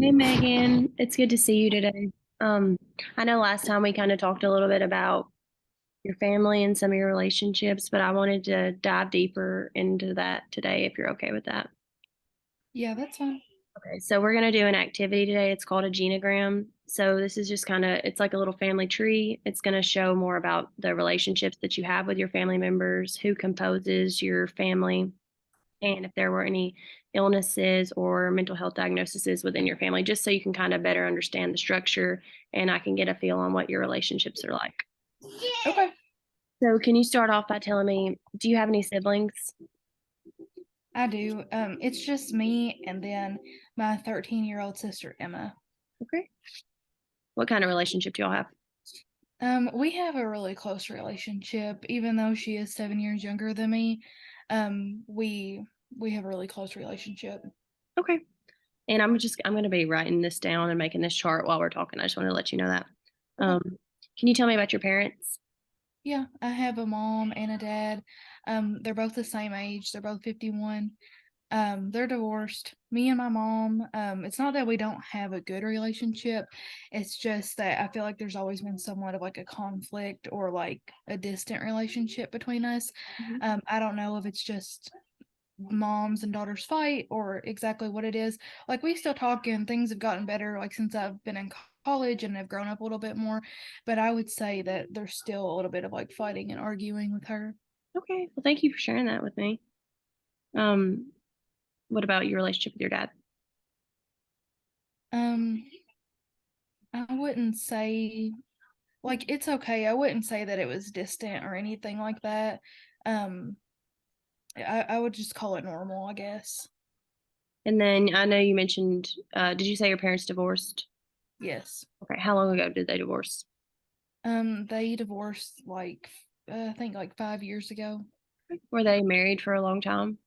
Hey Megan, it's good to see you today. Um, I know last time we kind of talked a little bit about your family and some of your relationships, but I wanted to dive deeper into that today if you're okay with that. Yeah, that's fine. Okay, so we're going to do an activity today. It's called a genogram. So this is just kind of, it's like a little family tree. It's going to show more about the relationships that you have with your family members, who composes your family, and if there were any illnesses or mental health diagnoses within your family, just so you can kind of better understand the structure and I can get a feel on what your relationships are like. Okay. So, can you start off by telling me, do you have any siblings? I do. It's just me and then my 13-year-old sister Emma. Okay. What kind of relationship do y'all have? We have a really close relationship, even though she is 7 years younger than me. We have a really close relationship. Okay. And I'm going to be writing this down and making this chart while we're talking. I just want to let you know that. Okay. Um, can you tell me about your parents? Yeah, I have a mom and a dad. They're both the same age. They're both 51. They're divorced. Me and my mom, it's not that we don't have a good relationship. It's just that I feel like there's always been somewhat of like a conflict or like a distant relationship between us. Mhm. I don't know if it's just moms and daughters fight or exactly what it is. Like we still talk and things have gotten better like since I've been in college and have grown up a little bit more, but I would say that there's still a little bit of like fighting and arguing with her. Okay. Well, thank you for sharing that with me. Um, what about your relationship with your dad? Um, I wouldn't say like it's okay. I wouldn't say that it was distant or anything like that. Um, I would just call it normal, I guess. And then I know you mentioned, did you say your parents divorced? Yes. Okay. How long ago did they divorce? They divorced like I think like 5 years ago. Were they married for a long time?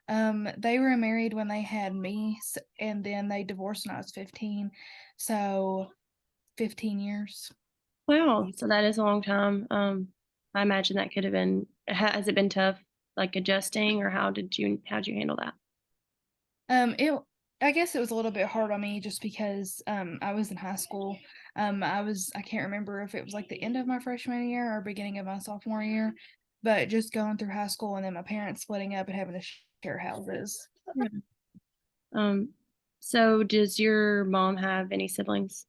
They were married when they had me, and then they divorced when I was 15. So 15 years. Wow. So that is a long time. I imagine that could have been, has it been tough, like adjusting, or how'd you handle that? It I guess it was a little bit hard on me just because I was in high school. I can't remember if it was like the end of my freshman year or beginning of my sophomore year, but just going through high school and then my parents splitting up and having to share houses. Yeah. Um, so does your mom have any siblings?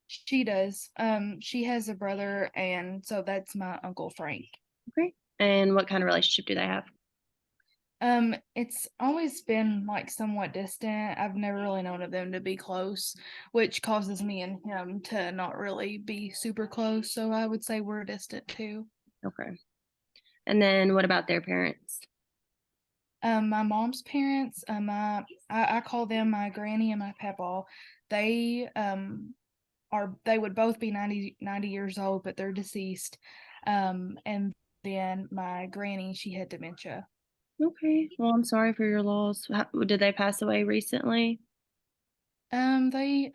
She does. She has a brother, and so that's my Uncle Frank. Okay. And what kind of relationship do they have? It's always been like somewhat distant. I've never really known of them to be close, which causes me and him to not really be super close. So I would say we're distant too. Okay. And then what about their parents? My mom's parents, I call them my granny and my papa. They they would both be 90 years old, but they're deceased. And then my granny, she had dementia. Okay. Well, I'm sorry for your loss. Did they pass away recently? They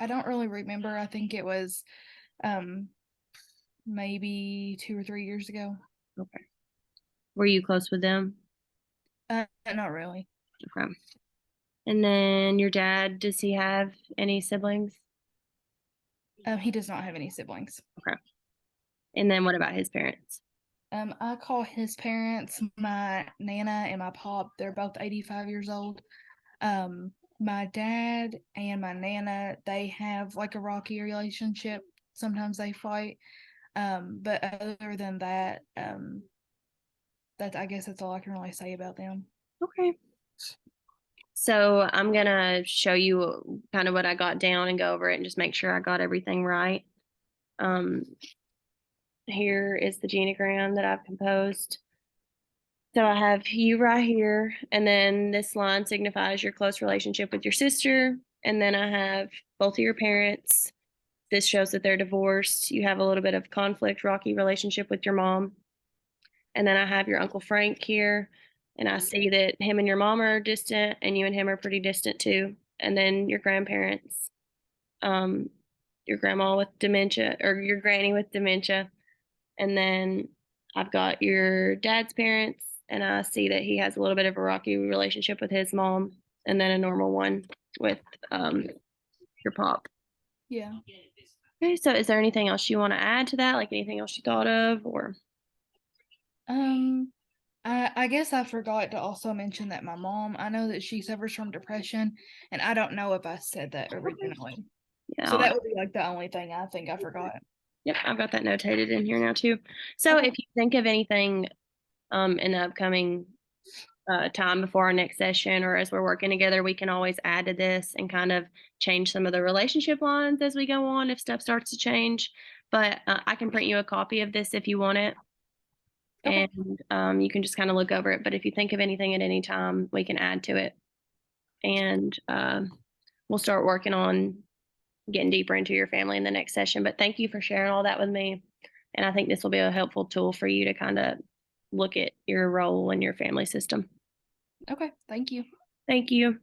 I don't really remember. I think it was um maybe 2 or 3 years ago. Okay. Were you close with them? Not really. Okay. And then your dad, does he have any siblings? He does not have any siblings. Okay. And then what about his parents? I call his parents my nana and my pop. They're both 85 years old. My dad and my nana, they have like a rocky relationship. Sometimes they fight. But other than that, that I guess that's all I can really say about them. Okay. So I'm gonna show you kind of what I got down and go over it and just make sure I got everything right. Um, here is the genogram that I've composed. So I have you right here, and then this line signifies your close relationship with your sister, and then I have both of your parents. This shows that they're divorced. You have a little bit of conflict, rocky relationship with your mom. And then I have your Uncle Frank here, and I see that him and your mom are distant, and you and him are pretty distant too. And then your grandparents, um, your grandma with dementia, or your granny with dementia. And then I've got your dad's parents, and I see that he has a little bit of a rocky relationship with his mom. and then a normal one with your pop. Yeah. Okay, so is there anything else you want to add to that? Like anything else you thought of, or? Um, I guess I forgot to also mention that my mom, I know that she suffers from depression, and I don't know if I said that originally. Yeah, So that would be like the only thing I think I forgot. yep, I've got that notated in here now too. So Okay. if you think of anything in the upcoming time before our next session or as we're working together, we can always add to this and kind of change some of the relationship lines as we go on if stuff starts to change. But I can print you a copy of this if you want it, Okay. and you can just kind of look over it. But if you think of anything at any time, we can add to it, and we'll start working on getting deeper into your family in the next session. But thank you for sharing all that with me. And I think this will be a helpful tool for you to kind of look at your role in your family system. Okay. Thank you. Thank you.